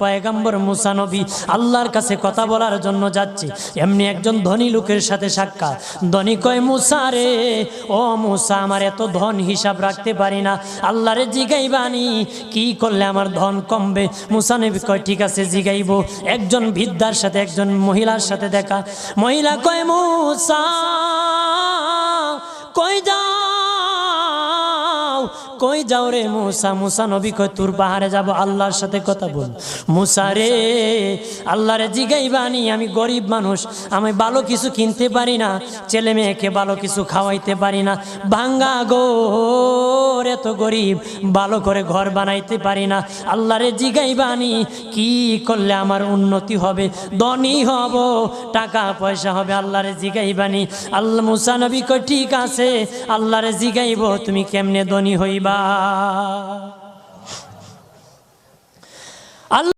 পয়গম্বর মুসা নবী আল্লাহর কাছে কথা বলার জন্য যাচ্ছে, এমনি একজন ধনী লোকের সাথে সাক্ষাৎ। ধনী কয়, মুসা রে, ও মুসা, আমার এত ধন হিসাব রাখতে পারি না, আল্লাহরে জিগাইবানি কি করলে আমার ধন কমবে? মুসা নবী কয়, ঠিক আছে জিগাইব। একজন বৃদ্ধার সাথে, একজন মহিলার সাথে দেখা। মহিলা কয়, মুসা কই যাও, কই যাও রে মুসা? মুসা নবী কয়, তোর পাহাড়ে যাব, আল্লাহর সাথে কথা বল। মুসা রে, আল্লাহরে জিগাইবানি, আমি গরিব মানুষ, আমি ভালো কিছু কিনতে পারি না, ছেলে মেয়েকে ভালো কিছু খাওয়াইতে পারি না, ভাঙ্গা ঘর, এত গরিব, ভালো করে ঘর বানাইতে পারি না, আল্লাহরে জিগাইবানি কি করলে আমার উন্নতি হবে, ধনী হব, টাকা পয়সা হবে, আল্লাহরে জিগাইবানি। আল্লাহ মুসা নবী কয়, ঠিক আছে, আল্লাহরে জিগাইব, তুমি কেমনে ধনী হইবা?